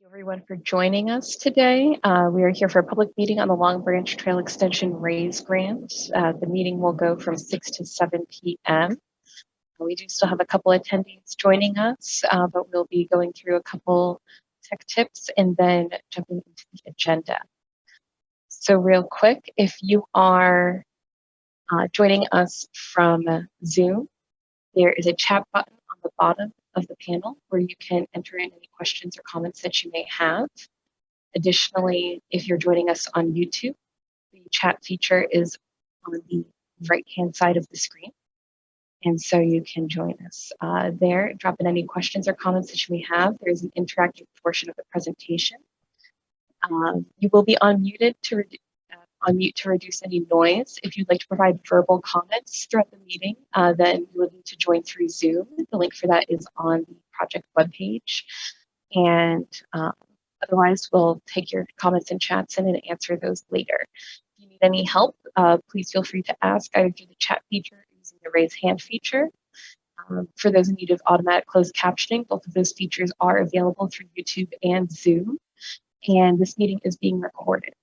Everyone for joining us today. We are here for a public meeting on the Long Branch Trail Extension Raise Grant. The meeting will go from 6 to 7 p.m. We do still have a couple attendees joining us, but we'll be going through a couple tech tips and then jumping into the agenda. So real quick, if you are joining us from Zoom, there is a chat button on the bottom of the panel where you can enter in any questions or comments that you may have. Additionally, if you're joining us on YouTube, the chat feature is on the right-hand side of the screen. And so you can join us there, drop in any questions or comments that you may have. There's an interactive portion of the presentation. You will be unmuted to unmute to reduce any noise. If you'd like to provide verbal comments throughout the meeting, then you will need to join through Zoom. The link for that is on the project webpage. And otherwise, we'll take your comments and chats in and answer those later. If you need any help, please feel free to ask either through the chat feature or using the raise hand feature. For those in need of automatic closed captioning, both of those features are available through YouTube and Zoom. And this meeting is being recorded.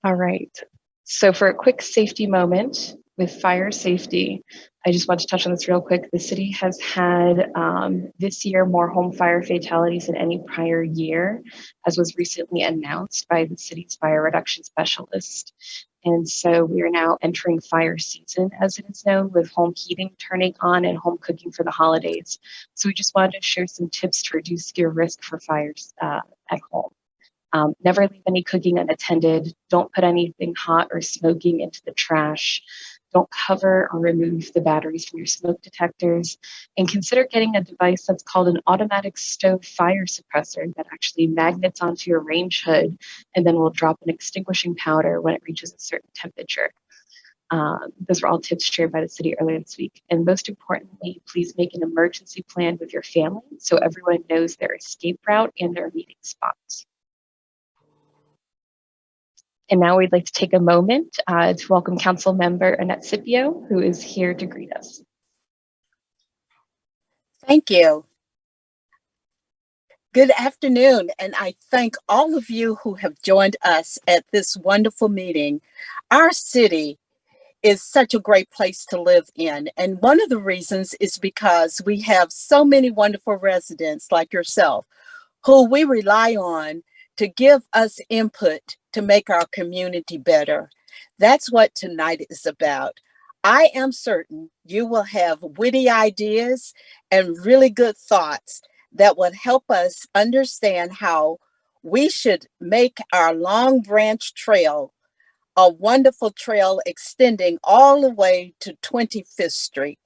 All right, so for a quick safety moment with fire safety, I just want to touch on this real quick. The city has had this year more home fire fatalities than any prior year, as was recently announced by the city's fire reduction specialist. And so we are now entering fire season, as it is known, with home heating turning on and home cooking for the holidays. So we just wanted to share some tips to reduce your risk for fires at home. Never leave any cooking unattended. Don't put anything hot or smoking into the trash. Don't cover or remove the batteries from your smoke detectors. And consider getting a device that's called an automatic stove fire suppressor that actually magnets onto your range hood and then will drop an extinguishing powder when it reaches a certain temperature. Those were all tips shared by the city earlier this week. And most importantly, please make an emergency plan with your family so everyone knows their escape route and their meeting spots. And now we'd like to take a moment to welcome Council Member Annette Scipio, who is here to greet us. Thank you. Good afternoon, and I thank all of you who have joined us at this wonderful meeting. Our city is such a great place to live in, and one of the reasons is because we have so many wonderful residents like yourself who we rely on to give us input to make our community better. That's what tonight is about. I am certain you will have witty ideas and really good thoughts that would help us understand how we should make our Long Branch Trail a wonderful trail extending all the way to 25th Street.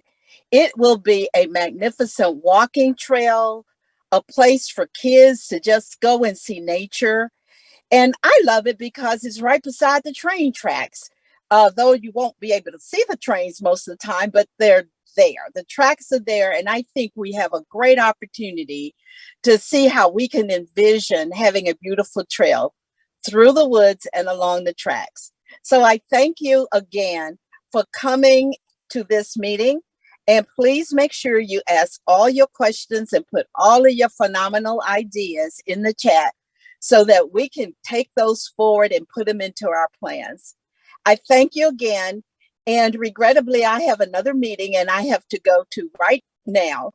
It will be a magnificent walking trail, a place for kids to just go and see nature. And I love it because it's right beside the train tracks. Though you won't be able to see the trains most of the time, but they're there. The tracks are there. And I think we have a great opportunity to see how we can envision having a beautiful trail through the woods and along the tracks. So I thank you again for coming to this meeting. And please make sure you ask all your questions and put all of your phenomenal ideas in the chat so that we can take those forward and put them into our plans. I thank you again. And regrettably, I have another meeting and I have to go to right now.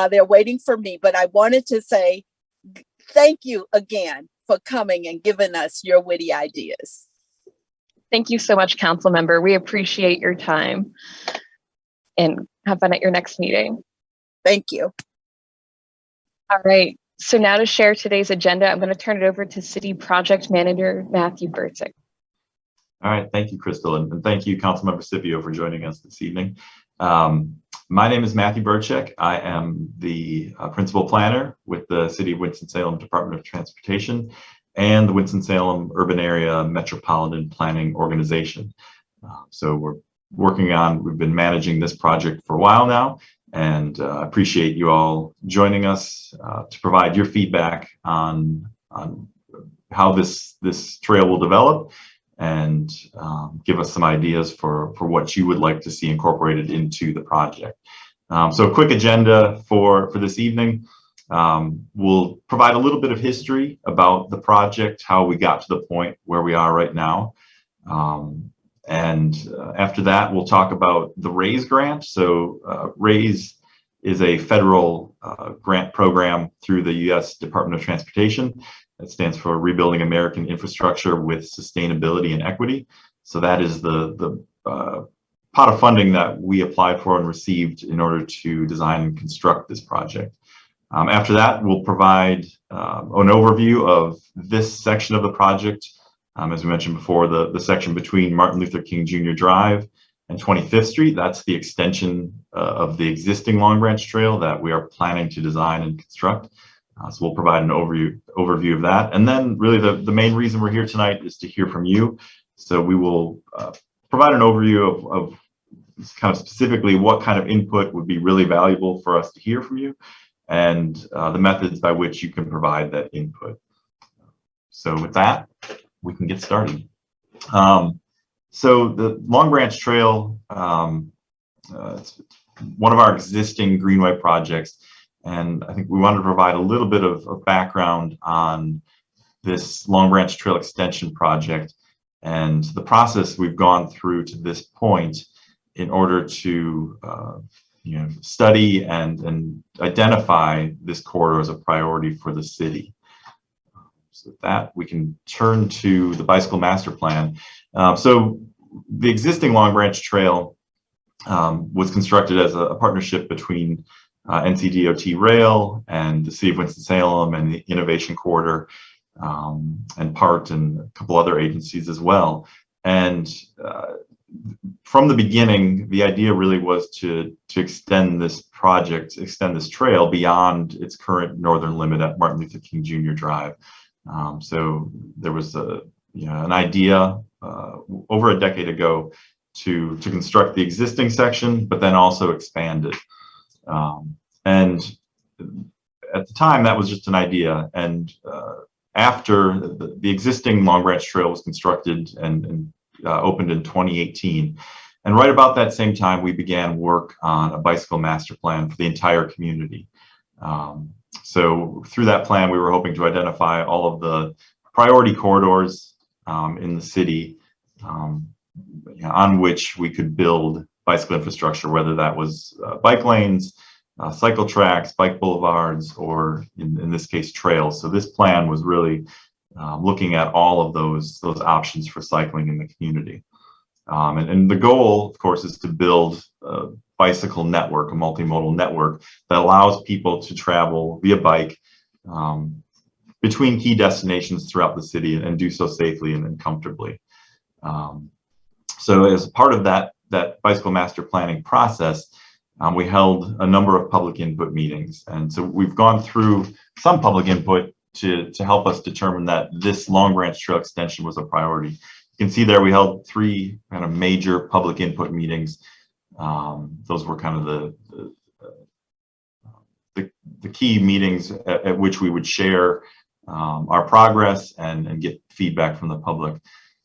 They're waiting for me, but I wanted to say thank you again for coming and giving us your witty ideas. Thank you so much, Council Member. We appreciate your time and have fun at your next meeting. Thank you. All right. So now to share today's agenda, I'm going to turn it over to City Project Manager Matthew Bertzik. All right, thank you, Crystal, and thank you, Councilmember Scipio, for joining us this evening. My name is Matthew Bertzik. I am the Principal Planner with the City of Winston-Salem Department of Transportation and the Winston-Salem Urban Area Metropolitan Planning Organization. So we've been managing this project for a while now, and appreciate you all joining us to provide your feedback on how this trail will develop and give us some ideas for what you would like to see incorporated into the project. So a quick agenda for this evening. We'll provide a little bit of history about the project, how we got to the point where we are right now. After that, we'll talk about the RAISE grant. So RAISE is a federal grant program through the U.S. Department of Transportation. That stands for Rebuilding American Infrastructure with Sustainability and Equity. So that is the pot of funding that we applied for and received in order to design and construct this project. After that, we'll provide an overview of this section of the project. As we mentioned before, the section between Martin Luther King Jr. Drive and 25th Street, that's the extension of the existing Long Branch Trail that we are planning to design and construct. So we'll provide an overview of that. And then really the main reason we're here tonight is to hear from you. So we will provide an overview of kind of specifically what kind of input would be really valuable for us to hear from you, and the methods by which you can provide that input. So with that, we can get started. So the Long Branch Trail, it's one of our existing Greenway projects, and I think we wanted to provide a little bit of background on this Long Branch Trail extension project and the process we've gone through to this point in order to study and identify this corridor as a priority for the city. So with that, we can turn to the bicycle master plan. So the existing Long Branch Trail was constructed as a partnership between NCDOT Rail and the City of Winston-Salem and the Innovation Corridor, and PART and a couple other agencies as well. And from the beginning, the idea really was to extend this project, extend this trail beyond its current northern limit at Martin Luther King Jr. Drive. So there was an idea over a decade ago to construct the existing section, but then also expand it. And at the time, that was just an idea. And after the existing Long Branch Trail was constructed and opened in 2018, and right about that same time, we began work on a bicycle master plan for the entire community. So through that plan, we were hoping to identify all of the priority corridors in the city on which we could build bicycle infrastructure, whether that was bike lanes, cycle tracks, bike boulevards, or in this case, trails. So this plan was really looking at all of those options for cycling in the community. And the goal, of course, is to build a bicycle network, a multimodal network that allows people to travel via bike between key destinations throughout the city and do so safely and comfortably. So as part of that bicycle master planning process, we held a number of public input meetings. And so we've gone through some public input to help us determine that this Long Branch Trail extension was a priority. You can see there we held 3 kind of major public input meetings. Those were kind of the key meetings at which we would share our progress and get feedback from the public.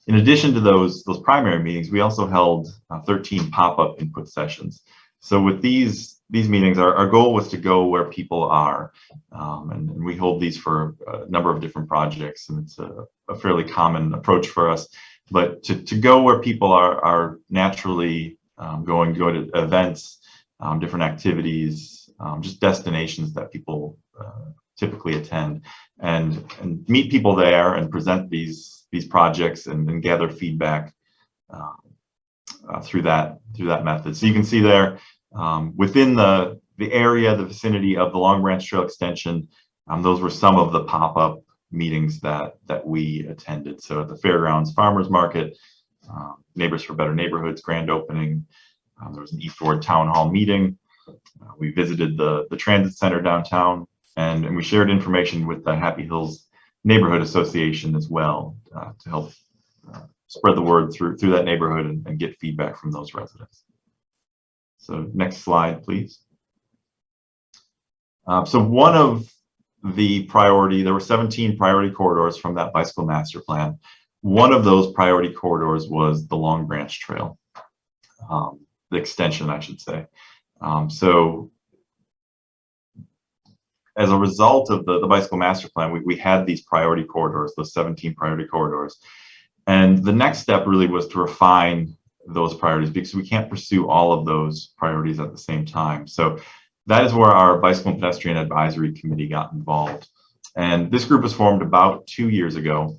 In addition to those primary meetings, we also held 13 pop-up input sessions. So with these meetings, our goal was to go where people are, and we hold these for a number of different projects, and it's a fairly common approach for us. But to go where people are naturally go to events, different activities, just destinations that people typically attend, and meet people there and present these projects and gather feedback through that method. So you can see there within the area, the vicinity of the Long Branch Trail extension, those were some of the pop-up meetings that we attended. So at the Fairgrounds Farmers Market, Neighbors for Better Neighborhoods grand opening, there was an East Ward Town Hall meeting. We visited the transit center downtown, and we shared information with the Happy Hills Neighborhood Association as well to help spread the word through that neighborhood and get feedback from those residents. So next slide, please. So one of the there were 17 priority corridors from that bicycle master plan. One of those priority corridors was the Long Branch Trail, the extension, I should say. So as a result of the bicycle master plan, we had these priority corridors, those 17 priority corridors. And the next step really was to refine those priorities, because we can't pursue all of those priorities at the same time. So that is where our Bicycle and Pedestrian Advisory Committee got involved. And this group was formed about 2 years ago.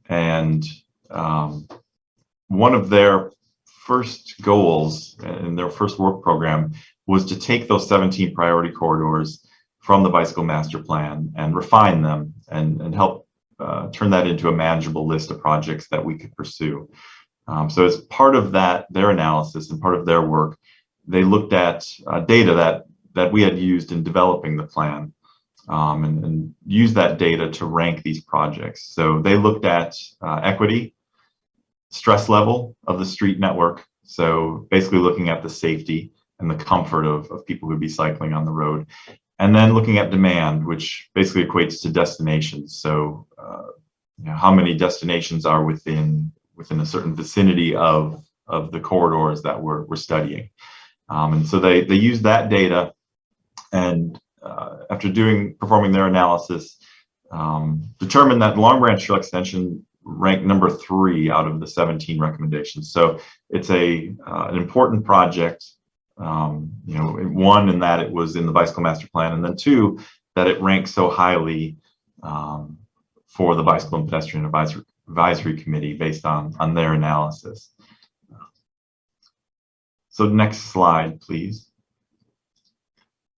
And one of their first goals in their first work program was to take those 17 priority corridors from the Bicycle Master Plan and refine them and help turn that into a manageable list of projects that we could pursue. So as part of their analysis and part of their work, they looked at data that we had used in developing the plan, and used that data to rank these projects. So they looked at equity, stress level of the street network, so basically looking at the safety and the comfort of people who'd be cycling on the road, and then looking at demand, which basically equates to destinations. So how many destinations are within a certain vicinity of the corridors that we're studying. And so they used that data, and after performing their analysis, determined that Long Branch Trail Extension ranked number 3 out of the 17 recommendations. So it's an important project. One, in that it was in the Bicycle Master Plan, and then 2, that it ranks so highly for the Bicycle and Pedestrian Advisory Committee based on their analysis. So next slide, please.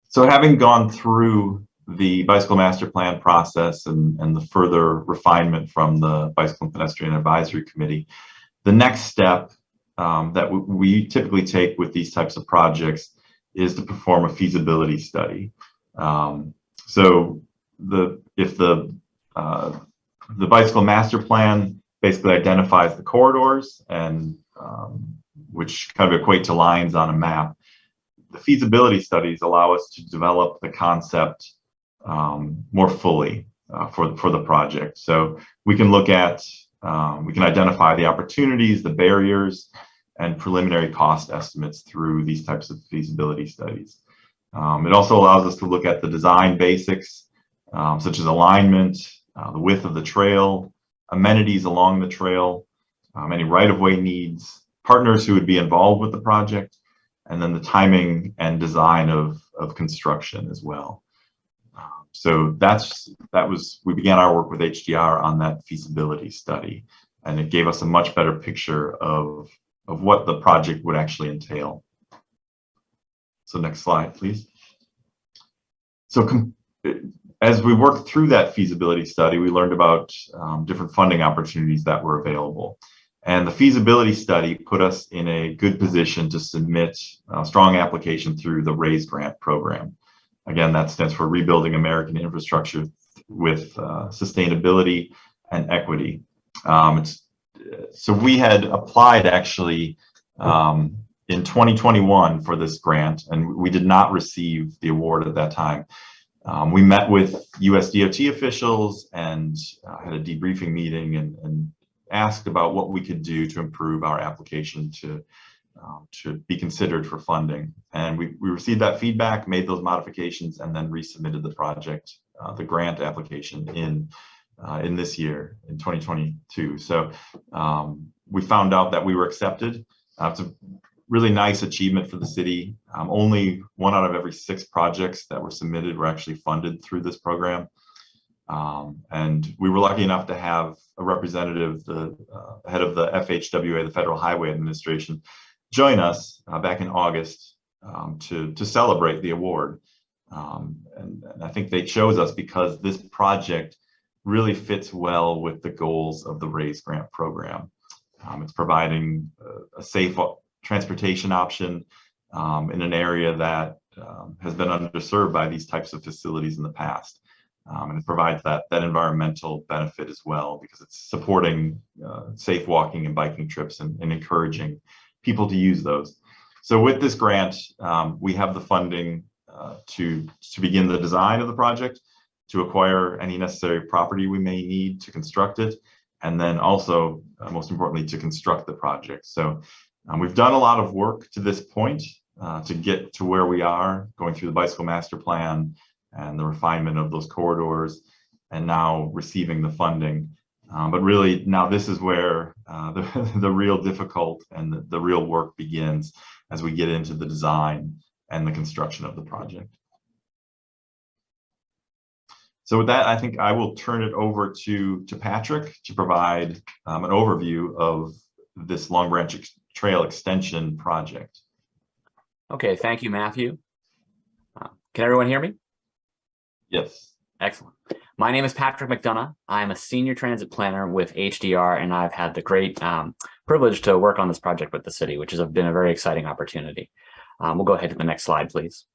So having gone through the Bicycle Master Plan process and the further refinement from the Bicycle and Pedestrian Advisory Committee, the next step that we typically take with these types of projects is to perform a feasibility study. So if the Bicycle Master Plan basically identifies the corridors and which kind of equate to lines on a map, the feasibility studies allow us to develop the concept more fully for the project. So we can look at, we can identify the opportunities, the barriers, and preliminary cost estimates through these types of feasibility studies. It also allows us to look at the design basics, such as alignment, the width of the trail, amenities along the trail, any right-of-way needs, partners who would be involved with the project, and then the timing and design of construction as well. So we began our work with HDR on that feasibility study, and it gave us a much better picture of what the project would actually entail. So next slide, please. So as we worked through that feasibility study, we learned about different funding opportunities that were available. And the feasibility study put us in a good position to submit a strong application through the RAISE grant program. Again, that stands for Rebuilding American Infrastructure with Sustainability and Equity. So we had applied actually in 2021 for this grant, and we did not receive the award at that time. We met with US DOT officials and had a debriefing meeting and asked about what we could do to improve our application to be considered for funding. And we received that feedback, made those modifications, and then resubmitted the project, the grant application in this year, in 2022. So we found out that we were accepted. It's a really nice achievement for the city. Only 1 out of every 6 projects that were submitted were actually funded through this program. And we were lucky enough to have a representative, the head of the FHWA, the Federal Highway Administration, join us back in August to celebrate the award. And I think they chose us because this project really fits well with the goals of the RAISE grant program. It's providing a safe transportation option in an area that has been underserved by these types of facilities in the past. And it provides that environmental benefit as well, because it's supporting safe walking and biking trips and encouraging people to use those. So with this grant, we have the funding to begin the design of the project, to acquire any necessary property we may need to construct it, and then also, most importantly, to construct the project. So we've done a lot of work to this point to get to where we are, going through the bicycle master plan and the refinement of those corridors, and now receiving the funding. But really, now this is where the real difficult and the real work begins as we get into the design and the construction of the project. So with that, I think I will turn it over to Patrick to provide an overview of this Long Branch Trail Extension project. Okay, thank you, Matthew. Can everyone hear me? Yes. Excellent. My name is Patrick McDonough. I'm a senior transit planner with HDR, and I've had the great privilege to work on this project with the city, which has been a very exciting opportunity. We'll go ahead to the next slide, please.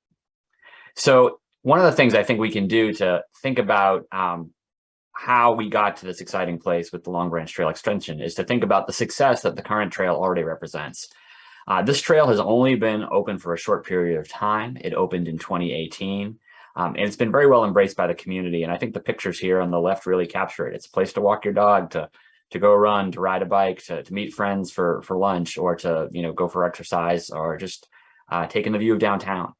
So one of the things I think we can do to think about how we got to this exciting place with the Long Branch Trail Extension is to think about the success that the current trail already represents. This trail has only been open for a short period of time. It opened in 2018. And it's been very well embraced by the community. And I think the pictures here on the left really capture it. It's a place to walk your dog, to go run, to ride a bike, to meet friends for lunch, or to go for exercise, or just taking the view of downtown.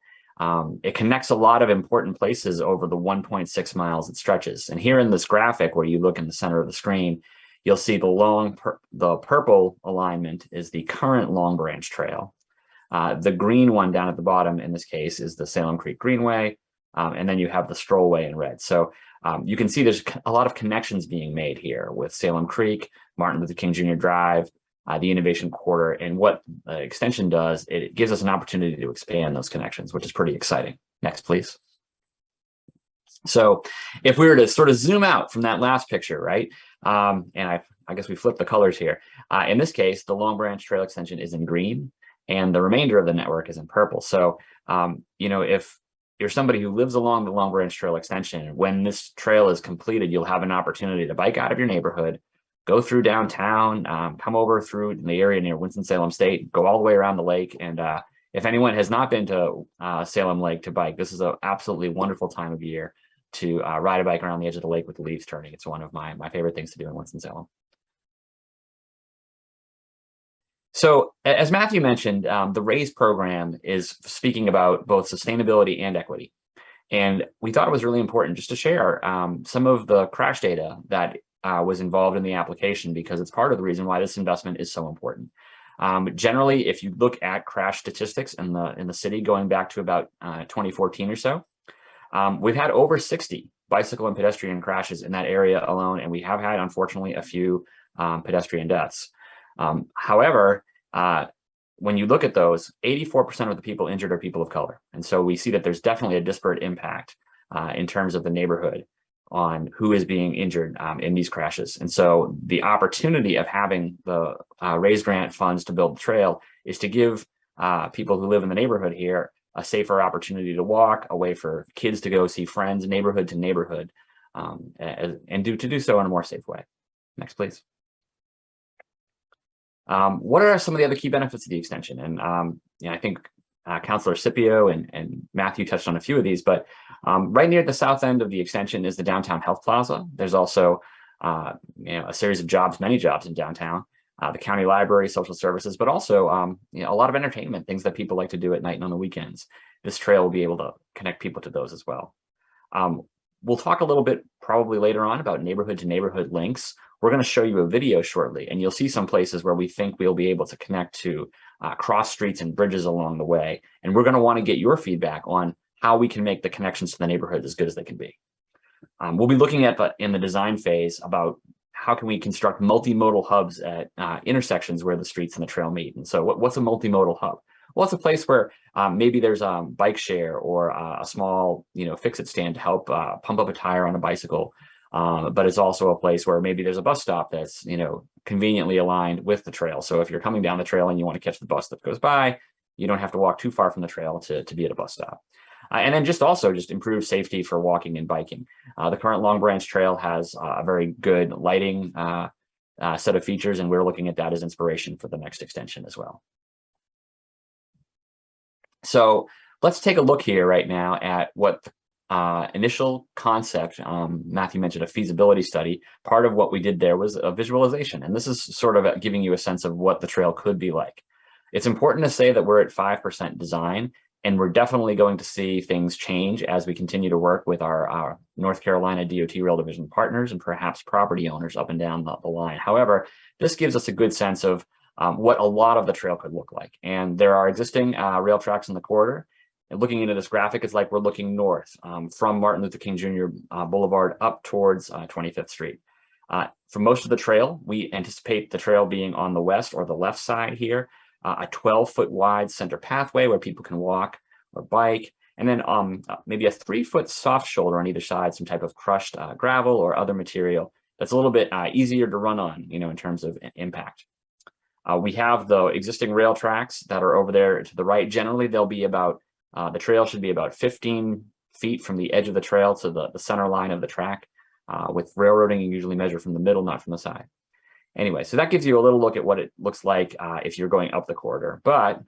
It connects a lot of important places over the 1.6 miles it stretches. And here in this graphic, where you look in the center of the screen, you'll see the purple alignment is the current Long Branch Trail. The green one down at the bottom in this case is the Salem Creek Greenway. And then you have the strollway in red. So you can see there's a lot of connections being made here with Salem Creek, Martin Luther King Jr. Drive, the Innovation Quarter. And what the extension does, it gives us an opportunity to expand those connections, which is pretty exciting. Next, please. So if we were to sort of zoom out from that last picture, right? And I guess we flip the colors here. In this case, the Long Branch Trail Extension is in green, and the remainder of the network is in purple. So, if you're somebody who lives along the Long Branch Trail Extension, when this trail is completed, you'll have an opportunity to bike out of your neighborhood, go through downtown, come over through the area near Winston-Salem State, go all the way around the lake. And if anyone has not been to Salem Lake to bike, this is an absolutely wonderful time of year to ride a bike around the edge of the lake with the leaves turning. It's one of my favorite things to do in Winston-Salem. So as Matthew mentioned, the RAISE program is speaking about both sustainability and equity. And we thought it was really important just to share some of the crash data that was involved in the application, because it's part of the reason why this investment is so important. Generally, if you look at crash statistics in the city going back to about 2014 or so, we've had over 60 bicycle and pedestrian crashes in that area alone, and we have had, unfortunately, a few pedestrian deaths. However, when you look at those, 84% of the people injured are people of color. And so we see that there's definitely a disparate impact in terms of the neighborhood on who is being injured in these crashes. And so the opportunity of having the RAISE grant funds to build the trail is to give people who live in the neighborhood here a safer opportunity to walk, a way for kids to go see friends, neighborhood to neighborhood, and to do so in a more safe way. Next, please. What are some of the other key benefits of the extension? And I think Councilor Scipio and Matthew touched on a few of these, but right near the south end of the extension is the Downtown Health Plaza. There's also a series of jobs, many jobs in downtown, the county library, social services, but also a lot of entertainment, things that people like to do at night and on the weekends. This trail will be able to connect people to those as well. We'll talk a little bit probably later on about neighborhood to neighborhood links. We're going to show you a video shortly, and you'll see some places where we think we'll be able to connect to cross streets and bridges along the way. And we're going to want to get your feedback on how we can make the connections to the neighborhood as good as they can be. We'll be looking at in the design phase about how can we construct multimodal hubs at intersections where the streets and the trail meet. And so what's a multimodal hub? Well, it's a place where maybe there's a bike share or a small, fix-it stand to help pump up a tire on a bicycle. But it's also a place where maybe there's a bus stop that's, conveniently aligned with the trail. So if you're coming down the trail and you want to catch the bus that goes by, you don't have to walk too far from the trail to be at a bus stop. And then just improve safety for walking and biking. The current Long Branch Trail has a very good lighting set of features, and we're looking at that as inspiration for the next extension as well. So let's take a look here right now at what initial concept, Matthew mentioned a feasibility study. Part of what we did there was a visualization, and this is sort of giving you a sense of what the trail could be like. It's important to say that we're at 5% design, and we're definitely going to see things change as we continue to work with our North Carolina DOT Rail Division partners and perhaps property owners up and down the line. However, this gives us a good sense of what a lot of the trail could look like. And there are existing rail tracks in the corridor. And looking into this graphic, it's like we're looking north from Martin Luther King Jr. Boulevard up towards 25th Street. For most of the trail, we anticipate the trail being on the west or the left side here, a 12-foot wide center pathway where people can walk or bike, and then maybe a 3-foot soft shoulder on either side, some type of crushed gravel or other material that's a little bit easier to run on, in terms of impact. We have the existing rail tracks that are over there to the right. Generally, they'll be about, the trail should be about 15 feet from the edge of the trail to the center line of the track. With railroading, you usually measure from the middle, not from the side. Anyway, so that gives you a little look at what it looks like if you're going up the corridor. But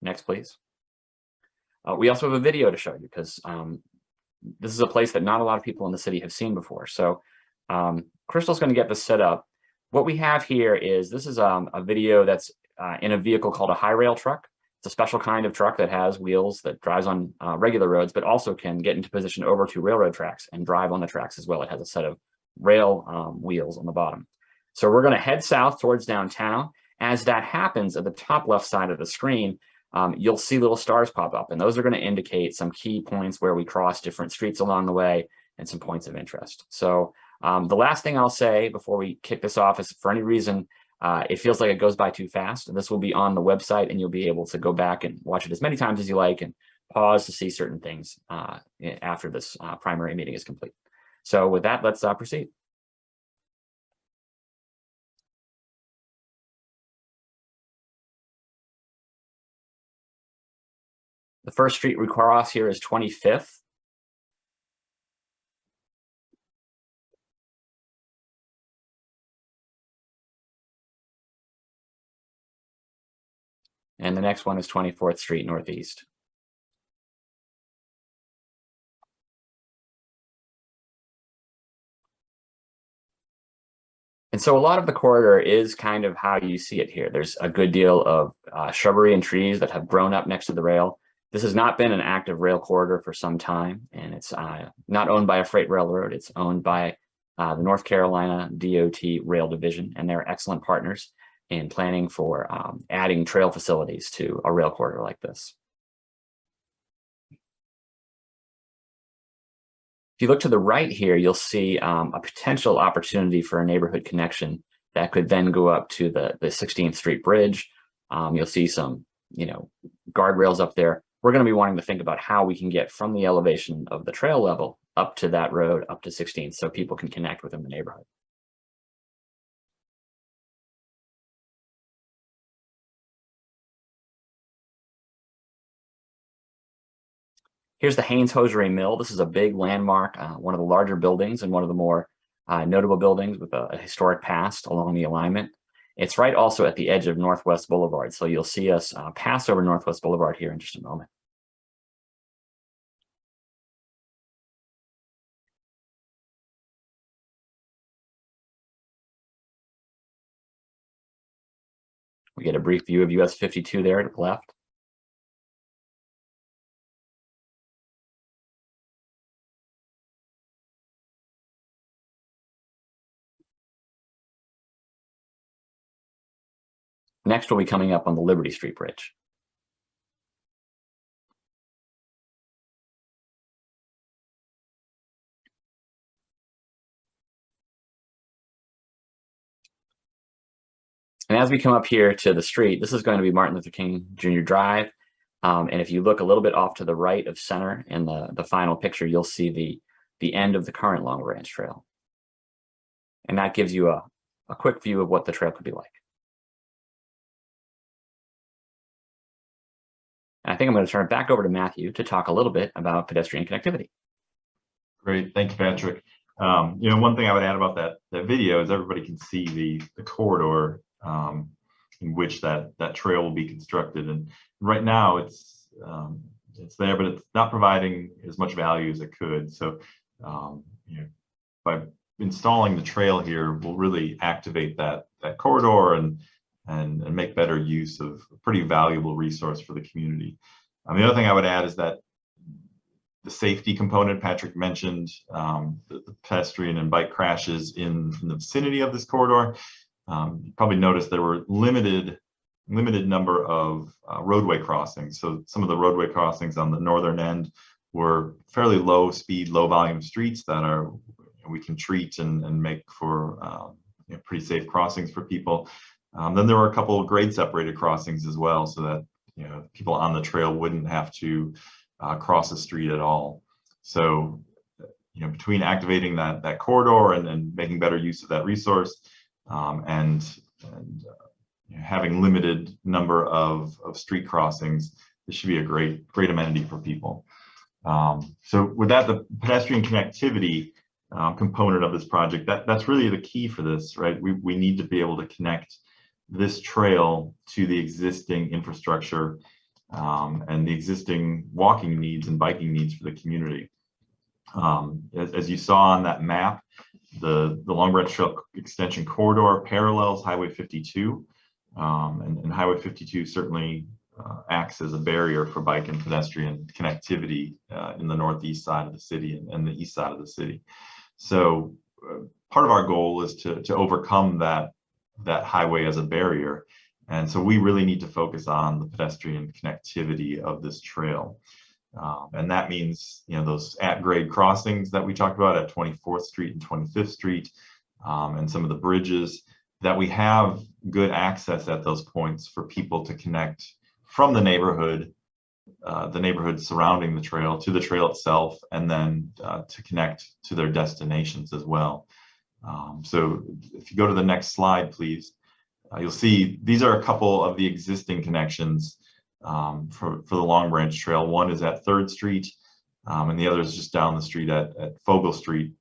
next, please. We also have a video to show you because this is a place that not a lot of people in the city have seen before. So Crystal's going to get this set up. What we have here is, this is a video that's in a vehicle called a high rail truck. It's a special kind of truck that has wheels that drives on regular roads, but also can get into position over to railroad tracks and drive on the tracks as well. It has a set of rail wheels on the bottom. So we're going to head south towards downtown. As that happens, at the top left side of the screen, you'll see little stars pop up, and those are going to indicate some key points where we cross different streets along the way and some points of interest. So the last thing I'll say before we kick this off is, for any reason it feels like it goes by too fast, this will be on the website, and you'll be able to go back and watch it as many times as you like and pause to see certain things after this primary meeting is complete. So with that, let's proceed. The first street we cross here is 25th. And the next one is 24th Street Northeast. And so a lot of the corridor is kind of how you see it here. There's a good deal of shrubbery and trees that have grown up next to the rail. This has not been an active rail corridor for some time, and it's not owned by a freight railroad. It's owned by the North Carolina DOT Rail Division, and they're excellent partners in planning for adding trail facilities to a rail corridor like this. If you look to the right here, you'll see a potential opportunity for a neighborhood connection that could then go up to the 16th Street Bridge. You'll see some, guardrails up there. We're going to be wanting to think about how we can get from the elevation of the trail level up to that road, up to 16th, so people can connect within the neighborhood. Here's the Haynes Hosiery Mill. This is a big landmark, one of the larger buildings and one of the more notable buildings with a historic past along the alignment. It's right also at the edge of Northwest Boulevard, so you'll see us pass over Northwest Boulevard here in just a moment. We get a brief view of US 52 there to the left. Next, we'll be coming up on the Liberty Street Bridge. And as we come up here to the street, this is going to be Martin Luther King Jr. Drive. And if you look a little bit off to the right of center in the final picture, you'll see the end of the current Long Branch Trail. And that gives you a quick view of what the trail could be like. And I think I'm going to turn it back over to Matthew to talk a little bit about pedestrian connectivity. Great, thank you, Patrick. One thing I would add about that video is everybody can see the corridor in which that trail will be constructed. And right now it's it's there, but it's not providing as much value as it could. So you know, by installing the trail here, we'll really activate that corridor and make better use of a pretty valuable resource for the community. The other thing I would add is that the safety component Patrick mentioned, the pedestrian and bike crashes in the vicinity of this corridor. You probably noticed there were limited number of roadway crossings. So some of the roadway crossings on the northern end were fairly low speed, low volume streets that we can treat and make for you know, pretty safe crossings for people. Then there were a couple of grade separated crossings as well, so that you know, people on the trail wouldn't have to cross the street at all. So you know, between activating that corridor and making better use of that resource, and you know, having limited number of street crossings, this should be a great amenity for people. So with that, the pedestrian connectivity component of this project, that's really the key for this, right? We need to be able to connect this trail to the existing infrastructure and the existing walking needs and biking needs for the community. As you saw on that map, the Long Branch Trail Extension corridor parallels Highway 52, and Highway 52 certainly acts as a barrier for bike and pedestrian connectivity in the northeast side of the city and the east side of the city. So part of our goal is to overcome that highway as a barrier. And so we really need to focus on the pedestrian connectivity of this trail. And that means, you know, those at-grade crossings that we talked about at 24th Street and 25th Street, and some of the bridges, that we have good access at those points for people to connect from the neighborhood surrounding the trail to the trail itself, and then to connect to their destinations as well. So if you go to the next slide, please, you'll see these are a couple of the existing connections for the Long Branch Trail. One is at 3rd Street, and the other is just down the street at Fogle Street,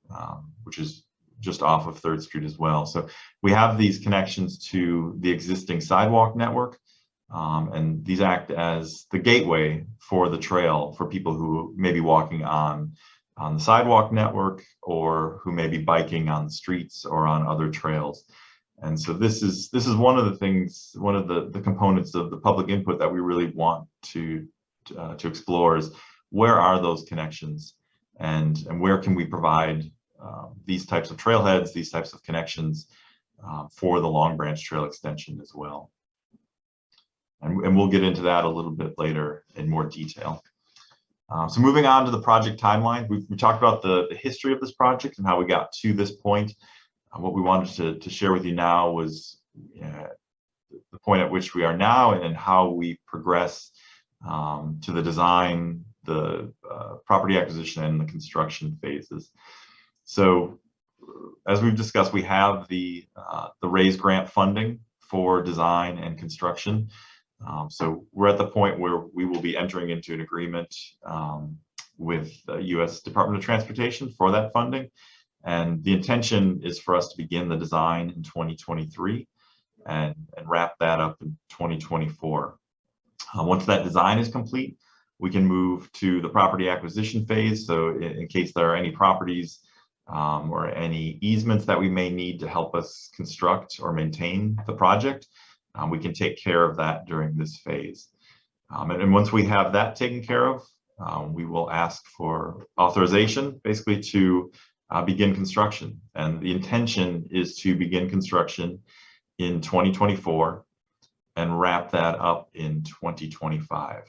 which is just off of 3rd Street as well. So we have these connections to the existing sidewalk network, and these act as the gateway for the trail for people who may be walking on the sidewalk network, or who may be biking on the streets or on other trails. And so this is one of the things, one of the components of the public input that we really want to explore is, where are those connections, and where can we provide these types of trailheads, these types of connections for the Long Branch Trail extension as well. And we'll get into that a little bit later in more detail. So moving on to the project timeline, we talked about the history of this project and how we got to this point. What we wanted to share with you now was the point at which we are now, and how we progress to the design, the property acquisition, and the construction phases. So as we've discussed, we have the RAISE grant funding for design and construction. So we're at the point where we will be entering into an agreement with the U.S. Department of Transportation for that funding. And the intention is for us to begin the design in 2023 and wrap that up in 2024. Once that design is complete, we can move to the property acquisition phase. So in case there are any properties or any easements that we may need to help us construct or maintain the project, we can take care of that during this phase. And once we have that taken care of, we will ask for authorization, basically to begin construction. And the intention is to begin construction in 2024 and wrap that up in 2025.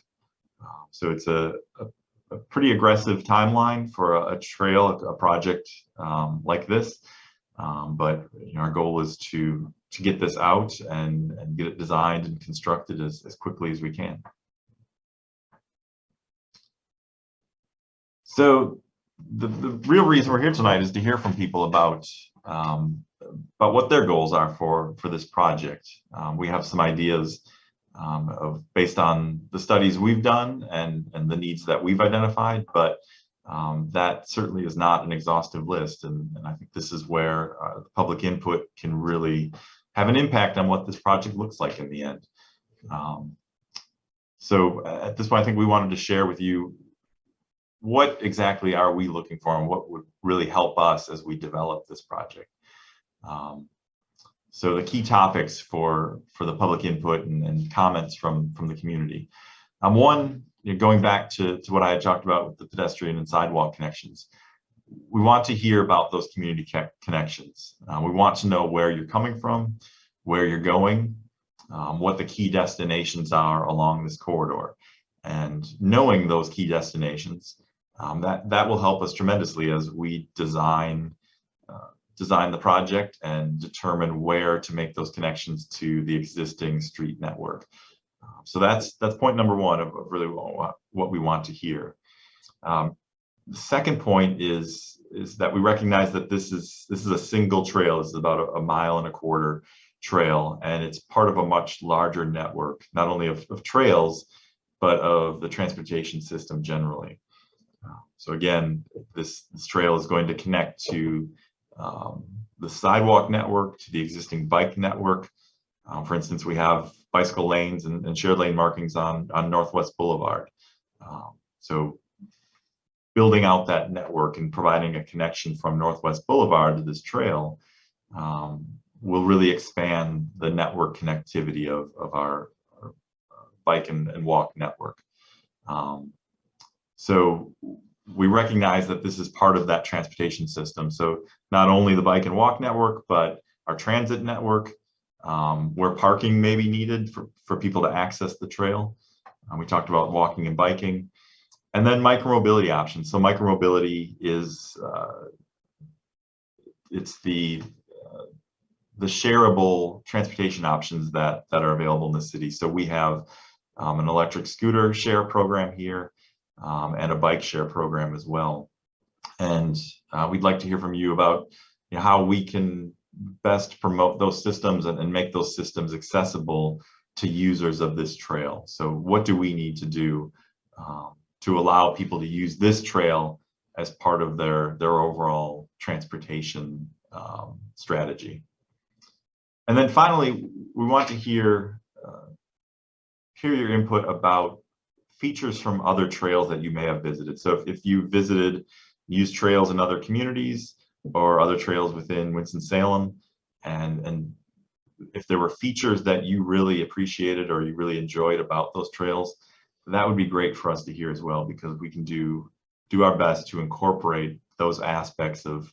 So it's a pretty aggressive timeline for a trail, a project like this. But our goal is to get this out and get it designed and constructed as quickly as we can. So the real reason we're here tonight is to hear from people about what their goals are for this project. We have some ideas based on the studies we've done and the needs that we've identified, but that certainly is not an exhaustive list. And I think this is where the public input can really have an impact on what this project looks like in the end. So at this point, I think we wanted to share with you what exactly are we looking for and what would really help us as we develop this project. So the key topics for the public input and comments from the community. One, going back to what I had talked about with the pedestrian and sidewalk connections, we want to hear about those community connections. We want to know where you're coming from, where you're going, what the key destinations are along this corridor. And knowing those key destinations, that will help us tremendously as we design the project and determine where to make those connections to the existing street network. So that's point number one of really what we want to hear. The second point is that we recognize that this is a single trail. This is about a 1.25 mile trail, and it's part of a much larger network, not only of trails, but of the transportation system generally. So again, this trail is going to connect to the sidewalk network, to the existing bike network. For instance, we have bicycle lanes and shared lane markings on Northwest Boulevard. So building out that network and providing a connection from Northwest Boulevard to this trail will really expand the network connectivity of our bike and walk network. So we recognize that this is part of that transportation system. So not only the bike and walk network, but our transit network, where parking may be needed for people to access the trail. We talked about walking and biking. And then micromobility options. So micromobility is it's the shareable transportation options that are available in the city. So we have an electric scooter share program here, and a bike share program as well. And we'd like to hear from you about how we can best promote those systems and make those systems accessible to users of this trail. So what do we need to do to allow people to use this trail as part of their overall transportation strategy? And then finally, we want to hear your input about features from other trails that you may have visited. So if you visited, used trails in other communities or other trails within Winston-Salem, and if there were features that you really appreciated or you really enjoyed about those trails, that would be great for us to hear as well, because we can do our best to incorporate those aspects of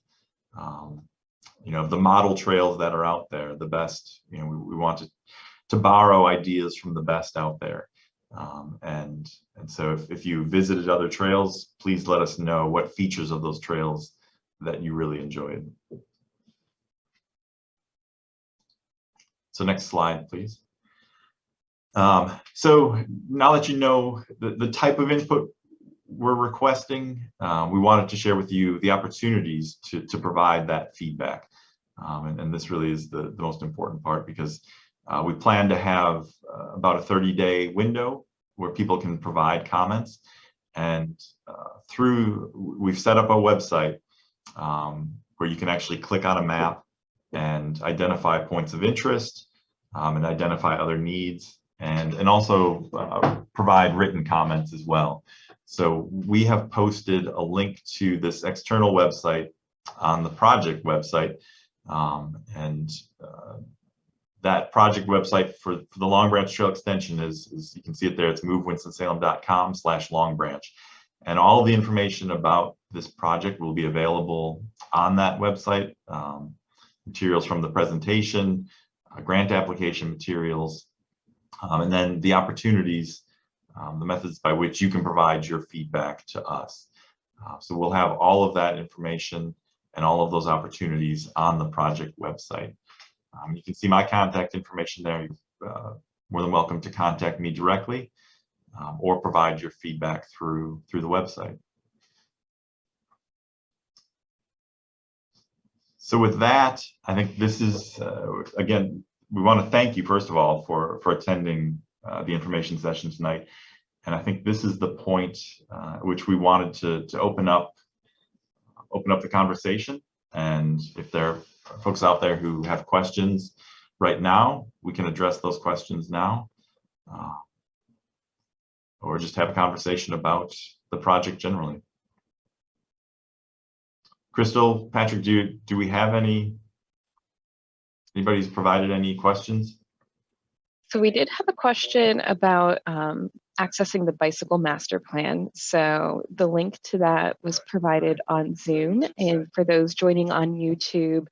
the model trails that are out there, the best. We want to borrow ideas from the best out there. And so if you visited other trails, please let us know what features of those trails that you really enjoyed. So next slide, please. So now that you know the type of input we're requesting, we wanted to share with you the opportunities to provide that feedback. And this really is the most important part, because we plan to have about a 30-day window where people can provide comments. And we've set up a website where you can actually click on a map and identify points of interest and identify other needs, and also provide written comments as well. So we have posted a link to this external website on the project website, and that project website for the Long Branch Trail Extension is you can see it there. It's movewinstonsalem.com/Long Branch, and all the information about this project will be available on that website. Materials from the presentation, grant application materials, and then the opportunities, the methods by which you can provide your feedback to us. So we'll have all of that information and all of those opportunities on the project website. You can see my contact information there. You're more than welcome to contact me directly, or provide your feedback through the website. So with that, I think this is, again, we want to thank you, first of all, for attending the information session tonight. And I think this is the point at which we wanted to open up the conversation. And if there are folks out there who have questions right now, we can address those questions now. or just have a conversation about the project generally. Crystal, Patrick, do we have anybody's provided any questions? So we did have a question about accessing the bicycle master plan. So the link to that was provided on Zoom. And for those joining on YouTube,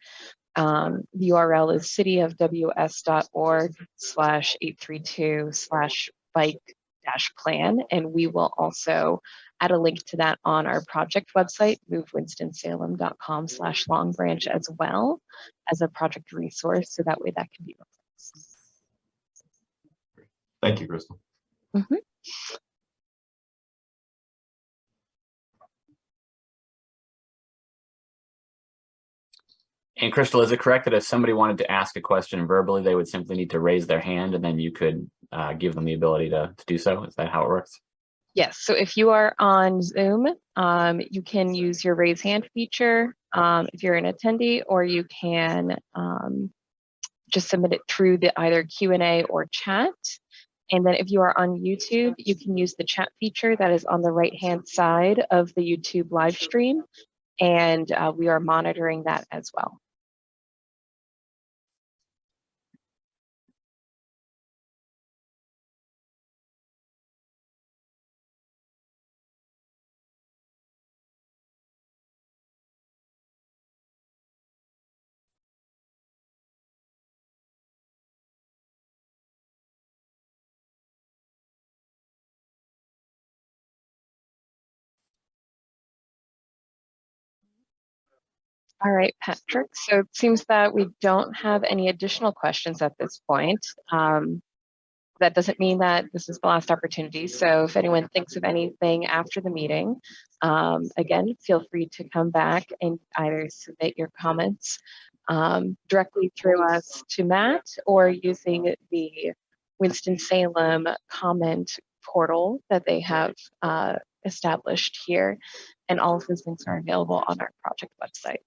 the URL is cityofws.org/832/bike-plan. And we will also add a link to that on our project website, movewinstonsalem.com/longbranch, as well as a project resource. So that way that can be referenced. Thank you, Crystal. Mm-hmm. And Crystal, is it correct that if somebody wanted to ask a question verbally, they would simply need to raise their hand and then you could give them the ability to do so? Is that how it works? Yes, so if you are on Zoom, you can use your raise hand feature if you're an attendee, or you can just submit it through the either Q&A or chat. And then if you are on YouTube, you can use the chat feature that is on the right-hand side of the YouTube live stream. And we are monitoring that as well. All right, Patrick. So it seems that we don't have any additional questions at this point. That doesn't mean that this is the last opportunity. So if anyone thinks of anything after the meeting, again, feel free to come back and either submit your comments directly through us to Matt, or using the Winston-Salem comment portal that they have established here. And all of those links are available on our project website.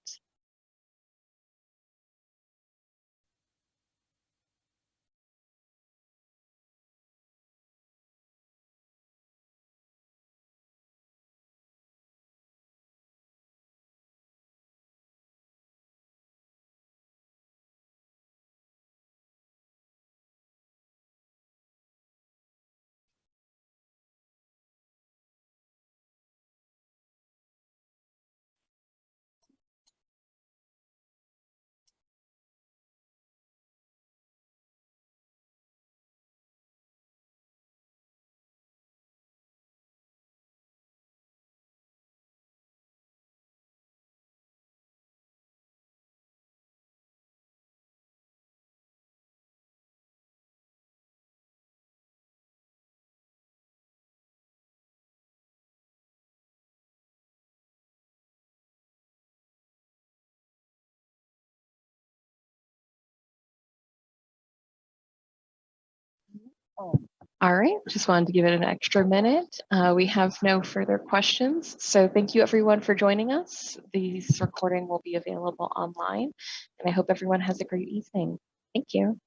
All right, just wanted to give it an extra minute. We have no further questions. So thank you everyone for joining us. This recording will be available online, and I hope everyone has a great evening. Thank you.